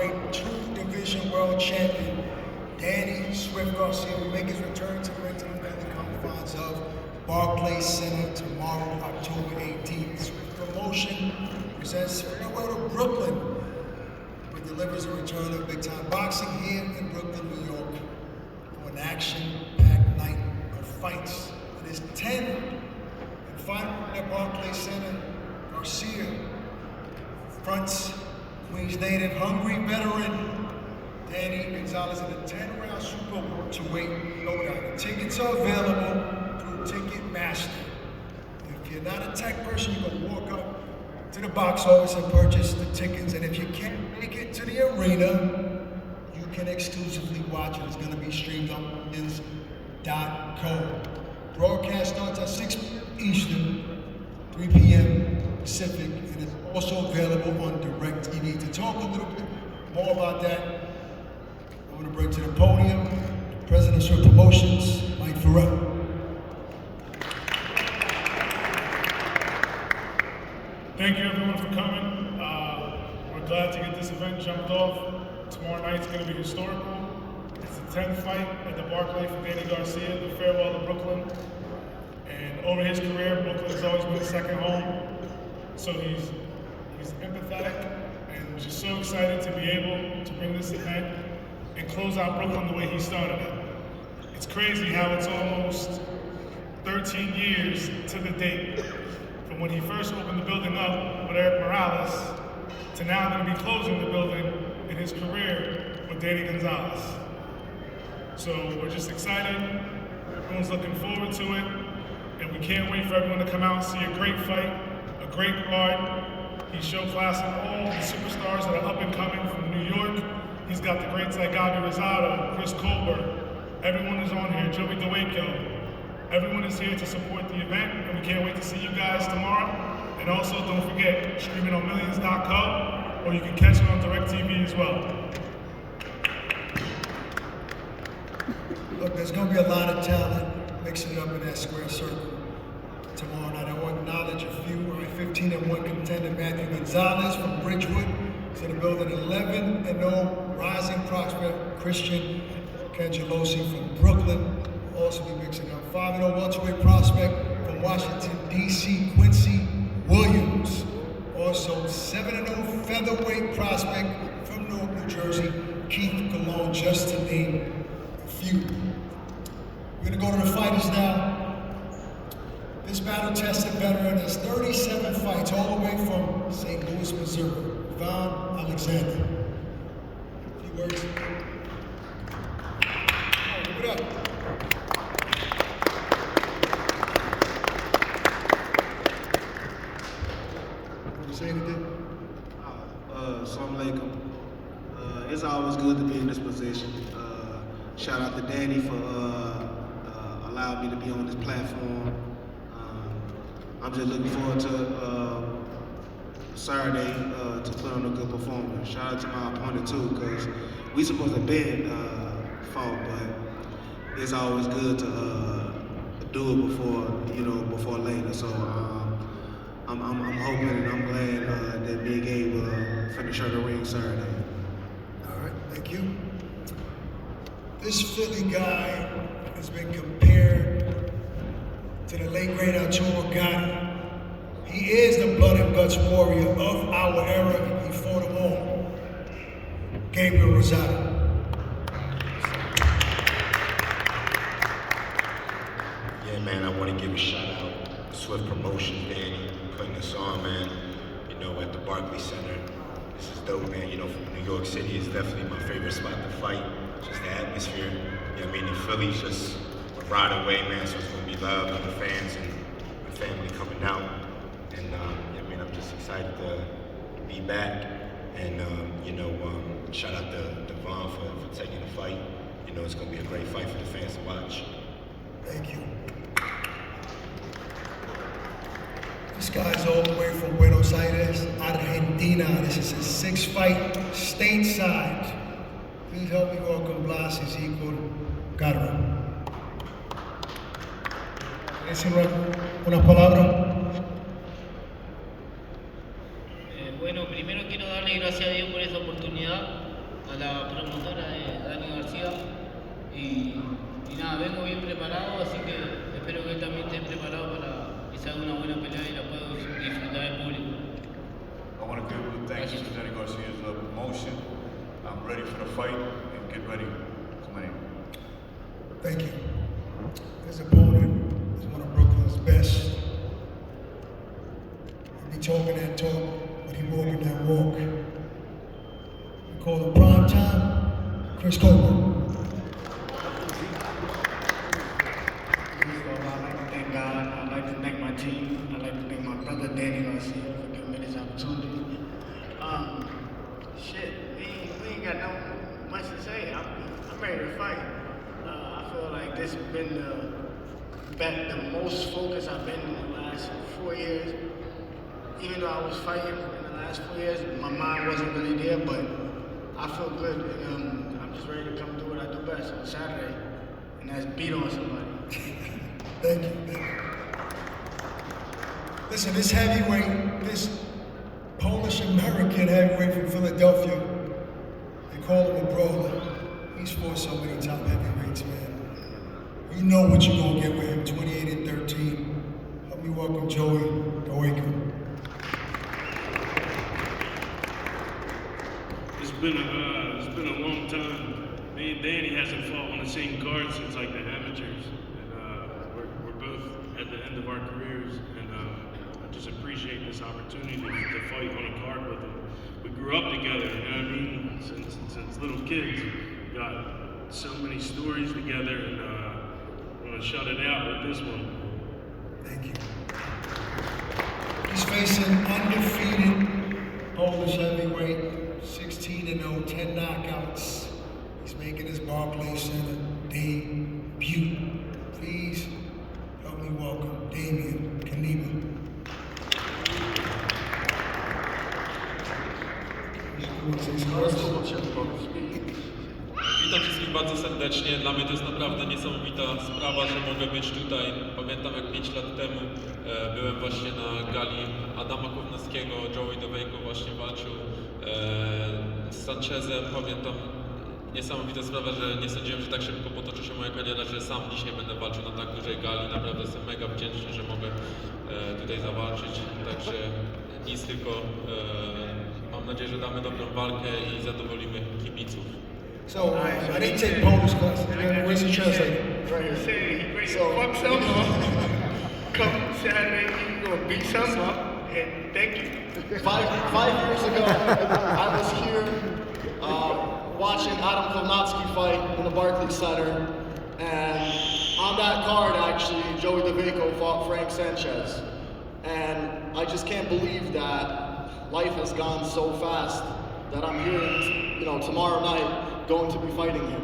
heavyweight two-division world champion, Danny Swift Garcia, will make his return to the ring to the friendly confines of Barclays Center tomorrow, October 18th. Swift Promotion presents Farewell to Brooklyn, which delivers a return of big-time boxing here in Brooklyn, New York, for an action-packed night of fights. It is 10th and final at Barclays Center. Garcia fronts Queens native hungry veteran Danny Gonzalez in a 10-round super welterweight showdown. The tickets are available through Ticketmaster. If you're not a tech person, you can walk up to the box office and purchase the tickets. And if you can't make it to the arena, you can exclusively watch it. It's going to be streamed on millions.co. Broadcast starts at 6 p.m. Eastern, 3 p.m. Pacific, and it's also available on DirecTV. To talk a little bit more about that, I want to bring to the podium the President of Swift Promotions, Mike Farrell. Thank you everyone for coming. We're glad to get this event jumped off. Tomorrow night's going to be historical. It's the 10th fight at the Barclays for Danny Garcia, the farewell to Brooklyn. And over his career, Brooklyn has always been his second home. So he's empathetic and just so excited to be able to bring this event and close out Brooklyn the way he started it. It's crazy how it's almost 13 years to the date from when he first opened the building up with Eric Morales to now going to be closing the building in his career with Danny Gonzalez. So we're just excited, everyone's looking forward to it, and we can't wait for everyone to come out and see a great fight, a great card. He's showcasing all the superstars that are up and coming from New York. He's got the greats like Gabi Rosado, Chris Colbert. Everyone is on here, Joey DeWaco. Everyone is here to support the event, and we can't wait to see you guys tomorrow. And also, don't forget, streaming on millions.co, or you can catch it on DirecTV as well. Look, there's going to be a lot of talent mixing it up in that square circle tomorrow night. I want to acknowledge a few. 15-1 contender Matthew Gonzalez from Bridgewood to the building. 11-0 rising prospect Christian Cangelosi from Brooklyn. Also be mixing up 5-0 welterweight prospect from Washington, D.C., Quincy Williams. Also 7-0 featherweight prospect from Newark, New Jersey, Keith Gallo, just to name a few. We're going to go to the fighters now. This battle-tested veteran has 37 fights all the way from St. Louis, Missouri. Von Alexander. A few words. Oh, give it up. Say anything? Assalamu alaikum. It's always good to be in this position. Shout out to Danny for allowing me to be on this platform. I'm just looking forward to Saturday to put on a good performance. Shout out to my opponent too, because we supposed to be fought, but it's always good to do it before later. So. I'm hoping and I'm glad that me and Gabe will finish her the ring Saturday. All right, thank you. This Philly guy has been compared to the late great Arturo Gatti. He is the blood and guts warrior of our era. He fought them all. Gabriel Rosado. Yeah, man, I want to give a shout out. Swift Promotion, Danny, putting us on, man. You know, at the Barclays Center. This is dope, man. You know, from New York City, it's definitely my favorite spot to fight. Just the atmosphere. You know what I mean? In Philly's just right away, man. So it's gonna be love and the fans and the family coming out. And I mean, I'm just excited to be back. And shout out to Devon for taking the fight. You know, it's gonna be a great fight for the fans to watch. Thank you. This guy's all the way from Buenos Aires, Argentina. This is his 6th fight stateside. Please help me welcome Blas Ezequiel Garro. ¿Decir una palabra? Bueno, primero quiero darle gracias a Dios por esta oportunidad. vengo bien preparado, así que espero que él también esté preparado para que se haga una buena pelea y la pueda disfrutar el público. I want to give thanks to Danny Garcia's promotion. I'm ready for the fight and get ready to win. Thank you. His opponent is one of Brooklyn's best. He be talking that talk, but he walking that walk. We call it prime time, Chris Coleman. I'd like to thank God. I'd like to thank my team. I'd like to thank my brother Danny Garcia for giving me this opportunity. We ain't got no much to say. I'm ready to fight. I feel like this has been the most focused I've been in the last 4 years. Even though I was fighting in the last 4 years, my mind wasn't really there, but I feel good, and I'm just ready to come do what I do best on Saturday, and that's beat on somebody. Thank you. Thank you. Listen, this heavyweight, this Polish-American heavyweight from Philadelphia, they call him a brawler. He's fought so many top heavyweights, man. You know what you're gonna get with him, 28-13. Help me welcome Joey Dowaker. It's been a long time. Me and Danny hasn't fought on the same card since like the amateurs, and we're both at the end of our careers, and I just appreciate this opportunity to fight on a card with him. We grew up together, you know what I mean? Since little kids, we got so many stories together, and I'm gonna shut it out with this one. Thank you. He's facing undefeated Polish heavyweight, 16-0, 10 knockouts. He's making his Barclays Center debut. Please help me welcome Damian Kaniba. Witam wszystkich bardzo serdecznie. Dla mnie to jest naprawdę niesamowita sprawa, że mogę być tutaj. Pamiętam jak 5 lat temu byłem właśnie na gali Adama Kownackiego, Joey Dowejko właśnie walczył z Sanchezem. Pamiętam niesamowita sprawa, że nie sądziłem, że tak szybko potoczy się moja kariera, że sam dzisiaj będę walczył na tak dużej gali. Naprawdę jestem mega wdzięczny, że mogę tutaj zawalczyć. Także nic, tylko mam nadzieję, że damy dobrą walkę i zadowolimy kibiców. So, I didn't take Polish classes. Where's the translator? Right here. Say he ready So, to fuck some up. Come Saturday, you gonna beat some up, and thank you. 5 years ago, I was here watching Adam Kownacki fight in the Barclays Center, and on that card, actually, Joey Dowejko fought Frank Sanchez, and I just can't believe that life has gone so fast that I'm here, tomorrow night, going to be fighting him.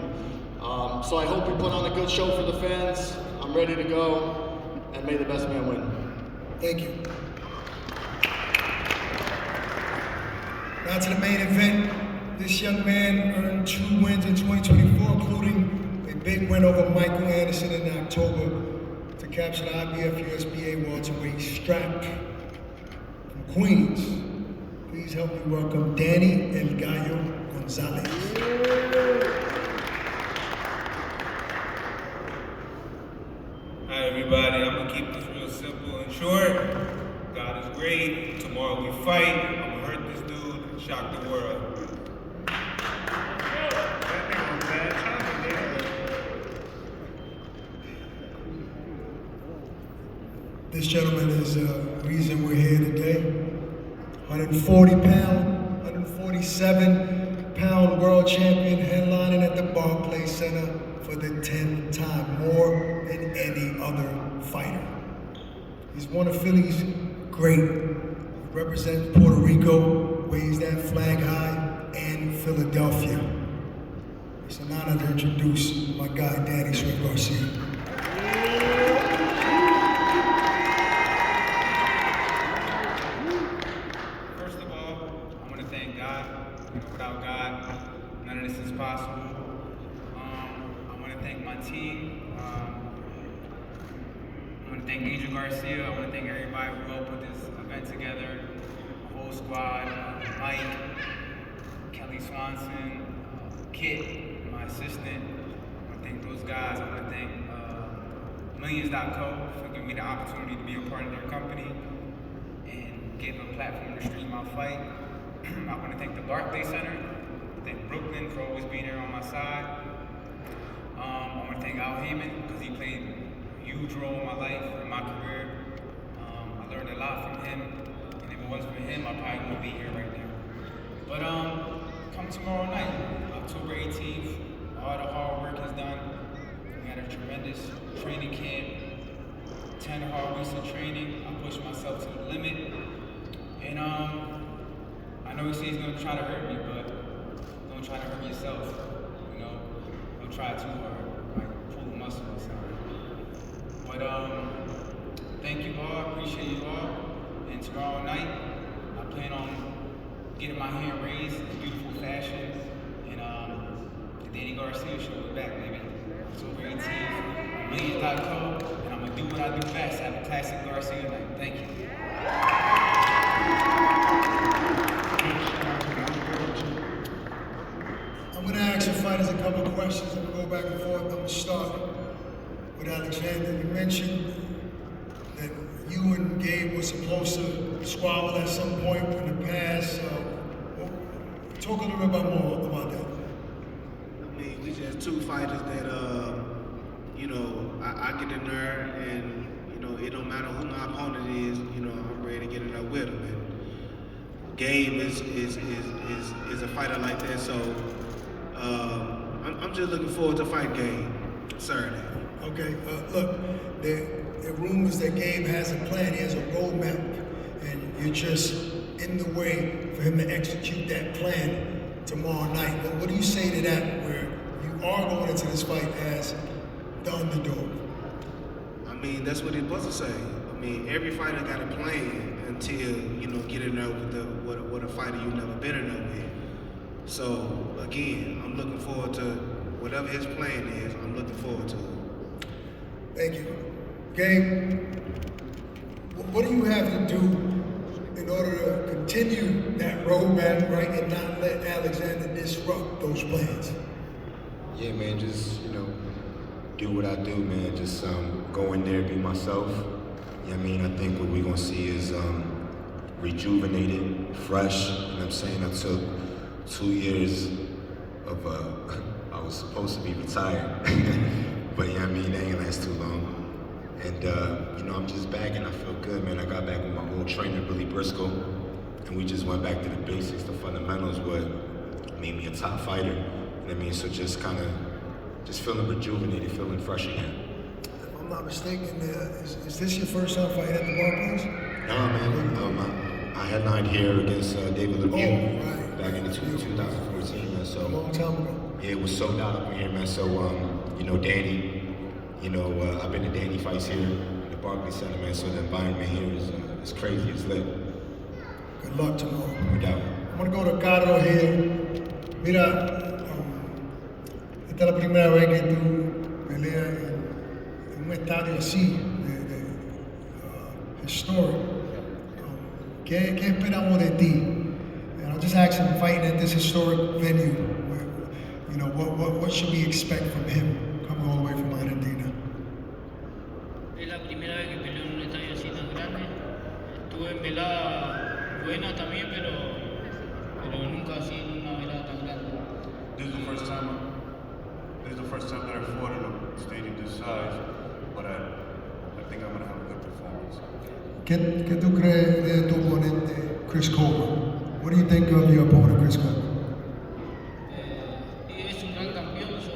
So I hope we put on a good show for the fans. I'm ready to go, and may the best man win. Thank you. Now to the main event. This young man earned 2 wins in 2024, including a big win over Michael Anderson in October to capture the IBF USBA welterweight strap from Queens. Please help me welcome Danny El Gallo Gonzalez. Hi everybody, I'm gonna keep this real simple and short. God is great. Tomorrow we fight. I'm gonna hurt this dude and shock the world. This gentleman is the reason we're here today. 140-pound, 147-pound world champion, headlining at the Barclays Center for the 10th time, more than any other fighter. He's one of Philly's great. He represents Puerto Rico, waves that flag high, and Philadelphia. It's an honor to introduce my guy, Danny Swift Garcia. First of all, I want to thank God. Without God, none of this is possible. I want to thank my team. I want to thank Angel Garcia. I want to thank everybody who helped put this event together. The whole squad, Mike, Kelly Swanson, Kit, my assistant. I want to thank those guys. I want to thank Millions.co for giving me the opportunity to be a part of their company and give a platform to stream my fight. I want to thank the Barclays Center, thank Brooklyn for always being there on my side. I want to thank Al Heyman because he played a huge role in my life, in my career. I learned a lot from him, and if it wasn't for him, I probably wouldn't be here right now. But come tomorrow night, October 18th, all the hard work is done. We had a tremendous training camp, 10 hard weeks of training. I pushed myself to the limit, and I know he says he's gonna try to hurt me, but don't try to hurt yourself. You know, don't try too hard, like pull the muscle or something. But thank you all, appreciate you all. And tomorrow night, I plan on getting my hand raised in beautiful fashion. And the Danny Garcia show will be back, baby. October 18th, Millions.co, and I'm gonna do what I do best. Have a classic Garcia night. Thank you. I'm going to ask your fighters a couple of questions and we'll go back and forth. I'm going to start with Alexander. You mentioned that you and Gabe were supposed to squabble at some point in the past. Talk a little bit more about that. I mean, we just two fighters that, you know, I get in there and, you know, it don't matter who my opponent is, you know, I'm ready to get in there with him. And Gabe is a fighter like that, so I'm just looking forward to fight Gabe Saturday. Okay, look, there are rumors that Gabe has a plan, he has a roadmap, and you're just in the way for him to execute that plan tomorrow night. What do you say to that, where you are going into this fight as the underdog? I mean, that's what he's supposed to say. I mean, every fighter got a plan until, you know, get in there with a fighter you've never been in there with. So, again, I'm looking forward to whatever his plan is, I'm looking forward to it. Thank you. Gabe, what do you have to do in order to continue that roadmap, right, and not let Alexander disrupt those plans? Yeah, man, just, you know, do what I do, man. Just go in there, be myself. You know what I mean? I think what we're going to see is rejuvenated, fresh. You know what I'm saying? I took 2 years of, I was supposed to be retired. But, you know what I mean? That ain't last too long. And, you know, I'm just back and I feel good, man. I got back with my old trainer, Billy Briscoe. And we just went back to the basics, the fundamentals, what made me a top fighter. You know what I mean? So just kind of, just feeling rejuvenated, feeling fresh again. If I'm not mistaken, is this your first time fighting at the Barclays? No, man. I headlined here against David Lemieux back in 2014, man. So a long time ago. Yeah, it was sold out up in here, man. So, you know, Danny, you know, I've been to Danny fights here at the Barclays Center, man. So the environment here is crazy, it's lit. Good luck tomorrow. No doubt. I'm going to go to Gallo here. Mira, esta es la primera vez que tú peleas en un estadio así, historic. ¿Qué esperamos de ti? And I'll just ask him, fighting at this historic venue, you know, what should we expect from him coming all the way from Argentina? Es la primera vez que peleo en un estadio así tan grande. Estuve en velada buena también, pero nunca así en una velada tan grande. This is the first time that I fought in a stadium this size, but I think I'm gonna have a good performance. ¿Qué tú crees de tu oponente, Chris Coleman? What do you think of your opponent, Chris Coleman? Es un gran campeón, yo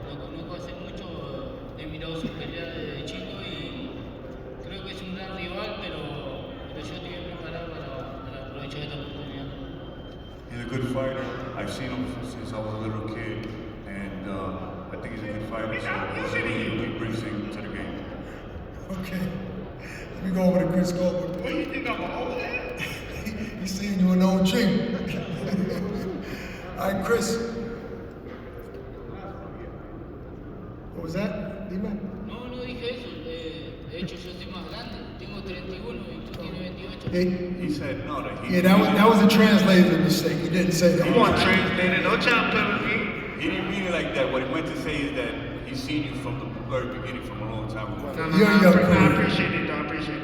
lo conozco hace mucho, he mirado sus peleas desde chico y creo que es un gran rival, pero yo estoy bien preparado para aprovechar esta oportunidad. He's a good fighter. I've seen him since I was a little kid, and I think he's a good fighter, so we'll see what he brings to the game. Okay. Let me go over to Chris Coleman. What do you think I'm an old head? He's saying you're an OG. All right, Chris. What was that? Dime. No dije eso. De hecho, yo soy más grande. Tengo 31 y tú tienes 28. He said no. That was a translator mistake. He didn't say that. He wasn't translated. No child penalty. He didn't mean it like that. What he meant to say is that he's seen you from the very beginning, from a long time ago. I appreciate it, though. I appreciate it.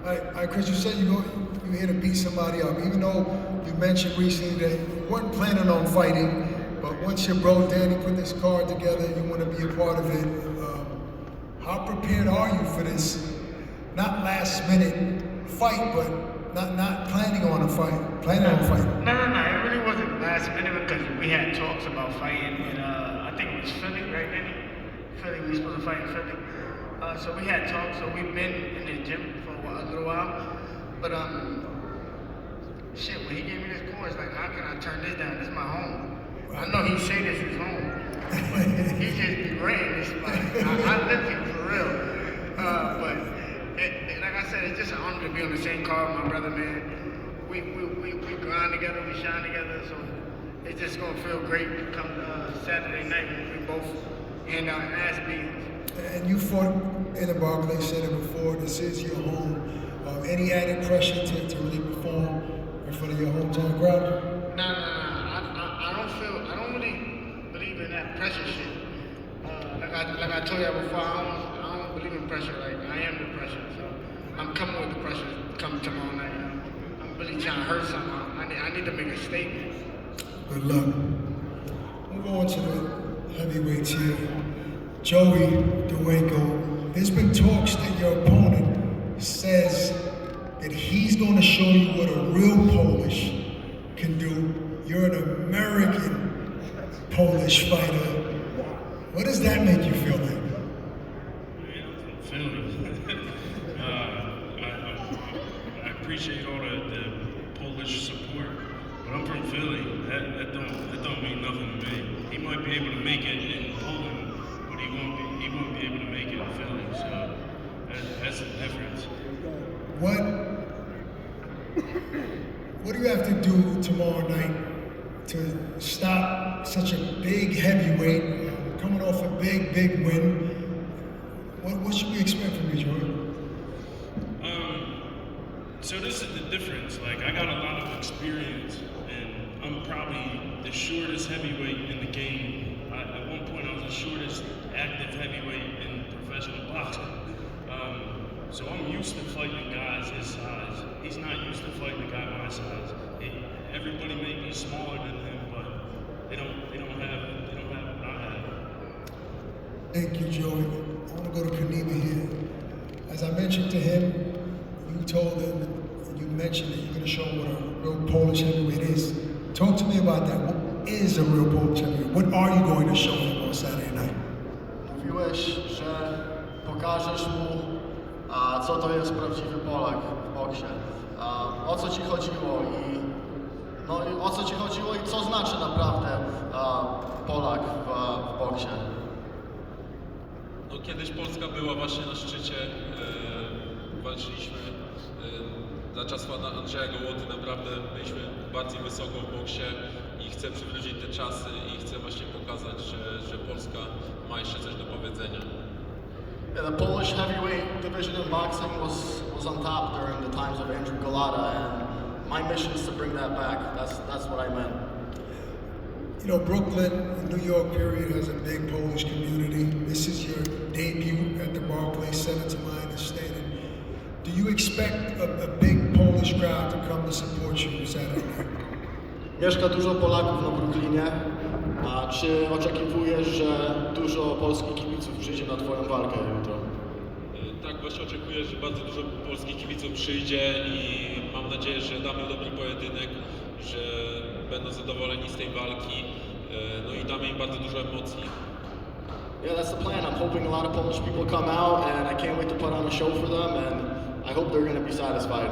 All right, Chris, you said you're here to beat somebody up, even though you mentioned recently that you weren't planning on fighting, but once your bro Danny put this card together, you want to be a part of it. How prepared are you for this, not last minute fight, but not planning on a fight, planning on fighting? No. It really wasn't last minute because we had talks about fighting, and I think it was Philly, right, Danny? Philly, we were supposed to fight in Philly. So we had talks, so we've been in the gym for a little while. But shit, when he gave me this call, it's like, how can I turn this down? This is my home. I know he say this is home, but he just be renting this spot. I live here for real. But like I said, it's just an honor to be on the same car with my brother, man. We grind together, we shine together, so it's just gonna feel great come Saturday night when we both hand out ass beatings. And you fought in the Barclays Center before. This is your home. Any added pressure to really perform in front of your hometown crowd? Nah. I don't really believe in that pressure shit. Like I told you before, I don't believe in pressure. Like I am the pressure, so I'm coming with the pressure. Coming tomorrow night. I'm really trying to hurt something. I need to make a statement. Good luck. Move on to the heavyweights here. Joey DeWayco. There's been talks that your opponent says that he's going to show you what a real Polish can do. You're an American Polish fighter. What does that make you feel like? I appreciate all the Polish support, but I'm from Philly. That don't mean nothing to me. He might be able to make it in Poland, but he won't be able to make it in Philly. So that's the difference. What do you have to do tomorrow night to stop such a big heavyweight coming off a big win? What should we expect from you, Joey? So this is the difference. Like I got a lot of experience, and I'm probably the shortest heavyweight in the game. At one point, I was the shortest active heavyweight in professional boxing. So I'm used to fighting guys his size. He's not used to fighting a guy my size. Everybody may be smaller than him, but they don't have what I have. Thank you, Joey. I want to go to Kanema here. As I mentioned to him, you told him, you mentioned that you're going to show him what a real Polish heavyweight is. Talk to me about that. What is a real Polish heavyweight? What are you going to show him on Saturday night? Mówiłeś, że pokażesz mu, co to jest prawdziwy Polak w boksie. O co ci chodziło i co znaczy naprawdę Polak w boksie. No, kiedyś Polska była właśnie na szczycie, walczyliśmy za czasów Andrzeja Gołody, naprawdę byliśmy bardzo wysoko w boksie i chcę przywrócić te czasy i chcę właśnie pokazać, że Polska ma jeszcze coś do powiedzenia. Yeah, the Polish heavyweight division in boxing was on top during the times of Andrew Golota, and my mission is to bring that back. That's what I meant. You know, Brooklyn, New York period has a big Polish community. This is your debut at the Barclays Center, to my understanding. Do you expect a big Polish crowd to come to support you Saturday night? Mieszka dużo Polaków na Brooklynie. A czy oczekiwujesz, że dużo polskich kibiców przyjdzie na twoją walkę jutro? Tak, właśnie oczekuję, że bardzo dużo polskich kibiców przyjdzie i mam nadzieję, że damy dobry pojedynek, że będą zadowoleni z tej walki, no i damy im bardzo dużo emocji. Yeah, that's the plan. I'm hoping a lot of Polish people come out, and I can't wait to put on a show for them, and I hope they're going to be satisfied.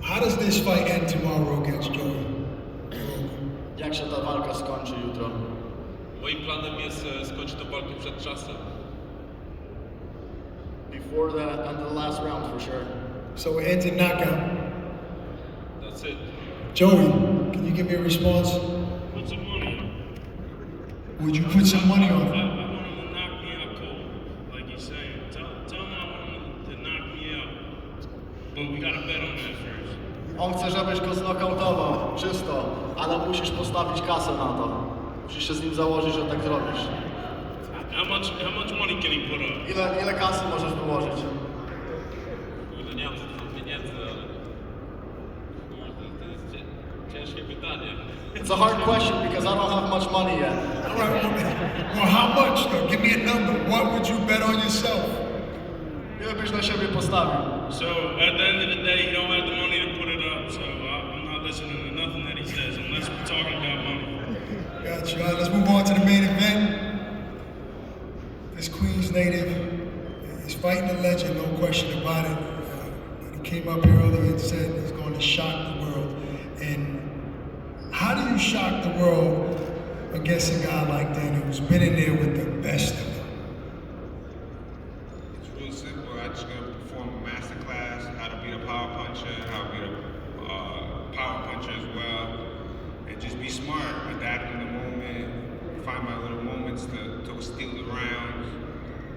How does this fight end tomorrow against Joey? Jak się ta walka skończy jutro? Moim planem jest skończyć tę walkę przed czasem. Before the end of the last round, for sure. So it ends in knockout. That's it. Joey, can you give me a response? Put some money on. Would you put some money on it? I want him to knock me out cold, like he's saying. Tell him I want him to knock me out. But we gotta bet on that first. On chce, żebyś go znokautował, czysto, ale musisz postawić kasę na to. Musisz się z nim założyć, że tak zrobisz. How much money can he put up? Ile kasy możesz wyłożyć? Kurde, nie mam za dużo pieniędzy, ale... Kurde, to jest ciężkie pytanie. It's a hard question because I don't have much money yet. All right, well, how much though? Give me a number. What would you bet on yourself? Ile byś na siebie postawił? So at the end of the day, you don't have the money to put it up. So I'm not listening to nothing that he says unless we're talking about money. Gotcha. All right, let's move on to the main event. This Queens native is fighting a legend, no question about it. He came up here earlier and said he's going to shock the world. And how do you shock the world against a guy like Daniel who's been in there with the best of them? It's real simple. I just gonna perform a master class, how to beat a power puncher, how to beat a power puncher as well, and just be smart, adapt in the moment, find my little moments to steal the rounds.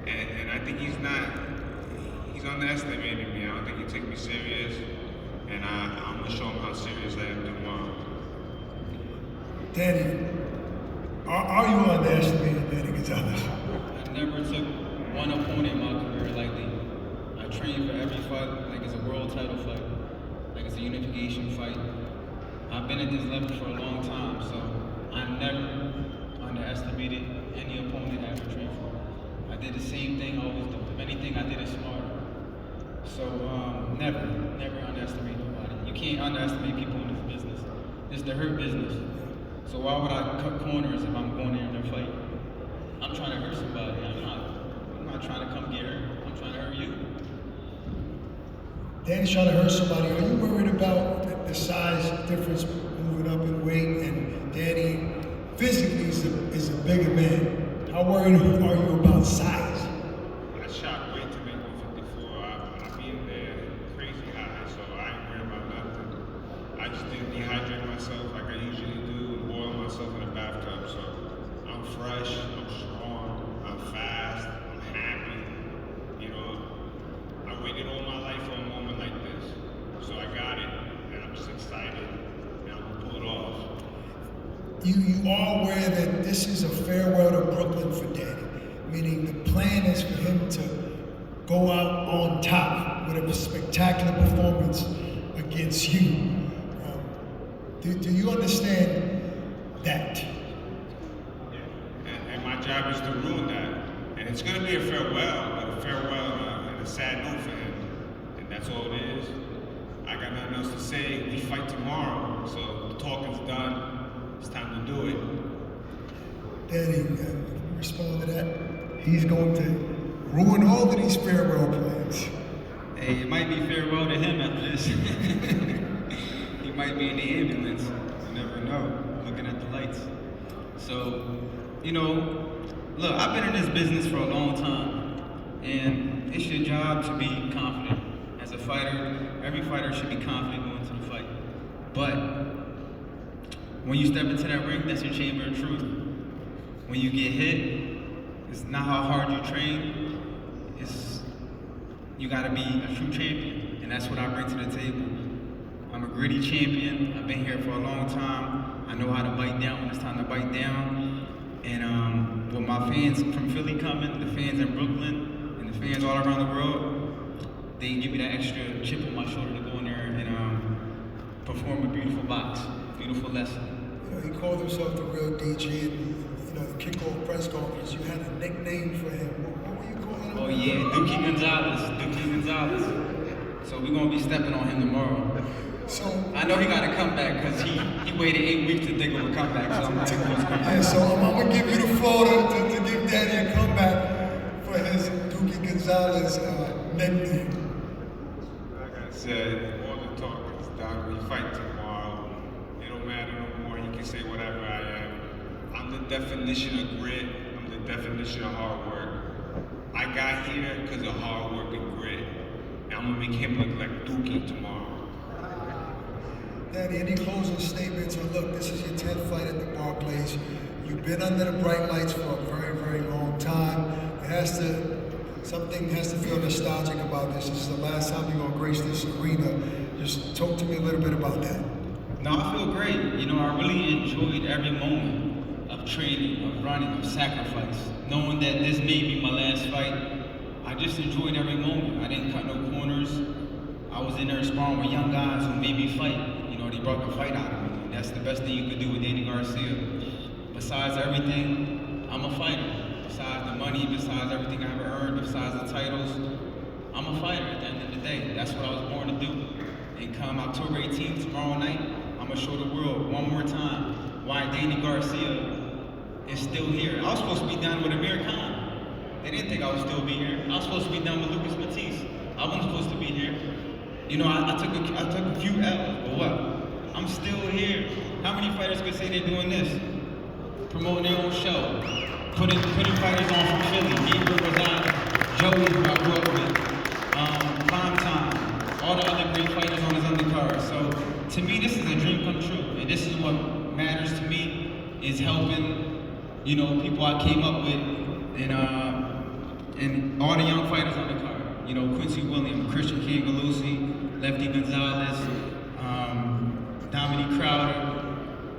And I think he's underestimating me. I don't think he took me serious, and I'm gonna show him how serious I am tomorrow. Danny, are you underestimating Danny Gonzalez? I never took one opponent in my career lightly. I trained for every fight like it's a world title fight, like it's a unification fight. I've been at this level for a long time, so I never underestimated any opponent I ever trained for. I did the same thing I always do. If anything, I did it smarter. So never underestimate nobody. You can't underestimate people in this business. It's the hurt business. So why would I cut corners if I'm going there to fight? I'm trying to hurt somebody. I'm not trying to come get hurt. I'm trying to hurt you. Danny's trying to hurt somebody. Are you worried about the size difference moving up in weight? And Danny physically is a bigger man. How worried are you about size? I shot weight to make 154. I be in there crazy high, so I ain't worried about nothing. I just didn't dehydrate myself like I usually do and boil myself in a bathtub. So I'm fresh, I'm strong, I'm fast, I'm happy. You know, I waited all my life for a moment like this. So I got it, and I'm just excited, and I'm gonna pull it off. You are aware that this is a farewell to Brooklyn for Danny, meaning the plan is for him to go out on top with a spectacular performance against you. Do you understand that? Yeah. And my job is to ruin that. And it's going to be a farewell, but a farewell and a sad note for him. And that's all it is. I got nothing else to say. We fight tomorrow, so the talking's done. It's time to do it. Danny, can you respond to that? He's going to ruin all of these farewell plans. Hey, it might be farewell to him after this. He might be in the ambulance. You never know, looking at the lights. So, you know, look, I've been in this business for a long time, and it's your job to be confident. As a fighter, every fighter should be confident going into the fight. But when you step into that ring, that's your chamber of truth. When you get hit, it's not how hard you train, it's you gotta be a true champion, and that's what I bring to the table. I'm a gritty champion. I've been here for a long time. I know how to bite down when it's time to bite down. And with my fans from Philly coming, the fans in Brooklyn, and the fans all around the world, they give me that extra chip on my shoulder to go in there and perform a beautiful box, beautiful lesson. You know, he called himself the real DJ, and you know, the kickoff press conference, you had a nickname for him. What were you calling him? Oh yeah, Dookie Gonzalez. So we're gonna be stepping on him tomorrow. So I know he gotta come back because he waited 8 weeks to think of a comeback. So I'm taking his comeback. Yeah, so I'm gonna give you the floor to give Danny a comeback for his Dookie Gonzalez nickname. Like I said, all the talk is done. We fight tomorrow. It don't matter no more. He can say whatever I am. I'm the definition of grit. I'm the definition of hard work. I got here because of hard work and grit. And I'm gonna make him look like Dookie tomorrow. Danny, any closing statements? Or look, this is your 10th fight at the Barclays. You've been under the bright lights for a very, very long time. Something has to feel nostalgic about this. This is the last time you're gonna grace this arena. Just talk to me a little bit about that. No, I feel great. You know, I really enjoyed every moment of of training, of running, of sacrifice. Knowing that this may be my last fight, I just enjoyed every moment. I didn't cut no corners. I was in there sparring with young guys who made me fight. You know, they brought the fight out of me. And that's the best thing you could do with Danny Garcia. Besides everything, I'm a fighter. Besides the money, besides everything I ever earned, besides the titles, I'm a fighter at the end of the day. That's what I was born to do. And come October 18th, tomorrow night, I'm gonna show the world one more time why Danny Garcia is still here. I was supposed to be down with Amir Khan. They didn't think I would still be here. I was supposed to be down with Lucas Matisse. I wasn't supposed to be here. You know, I took a few L's, but what? I'm still here. How many fighters could say they're doing this? Promoting their own show, putting fighters on from Philly, Gabriel Gonzalez, Joey, who I grew up with, Prime Time, all the other great fighters on his undercard. So to me, this is a dream come true, and this is what matters to me, is helping, you know, people I came up with, and all the young fighters on the card. You know, Quincy Williams, Christian Cangalusi, Lefty Gonzalez, Dominique Crowder.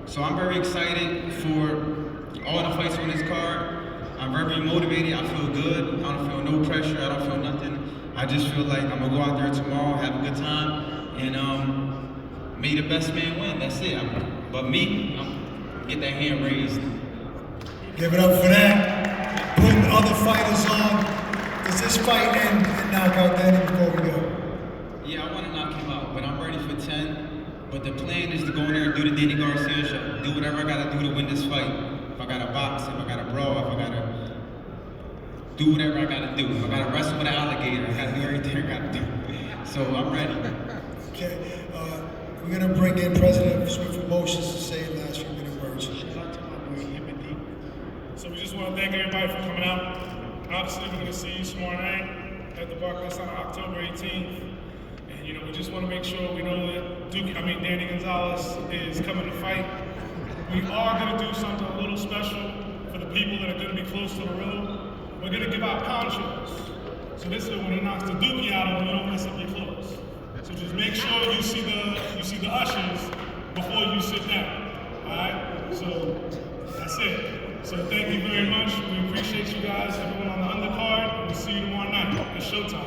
So I'm very excited for all the fights on this card. I'm very motivated. I feel good. I don't feel no pressure. I don't feel nothing. I just feel like I'm gonna go out there tomorrow, have a good time, and may the best man win. That's it. But me, I'm get that hand raised. Give it up for that. Putting other fighters on. Does this fight end and knock out Danny before we go? Yeah, I want to knock him out, but I'm ready for 10. But the plan is to go in there and do the Danny Garcia show. Do whatever I gotta do to win this fight. If I gotta box, if I gotta brawl, if I gotta do whatever I gotta do. If I gotta wrestle with an alligator, I gotta do everything I gotta do. So I'm ready. Okay, we're gonna bring in President of Swift Promotions to say the last few minute words. So we just want to thank everybody for coming out. Obviously, we're going to see you tomorrow night at the Barclays Center, October 18th. And, you know, we just want to make sure we know that Danny Gonzalez is coming to fight. We are going to do something a little special for the people that are going to be close to the road. We're going to give out ponchos. So this is when he knocks the dookie out of them, you don't mess up your clothes. So just make sure you see the ushers before you sit down. All right? So that's it. So thank you very much. We appreciate you guys, everyone on the undercard. We'll see you tomorrow night. It's showtime.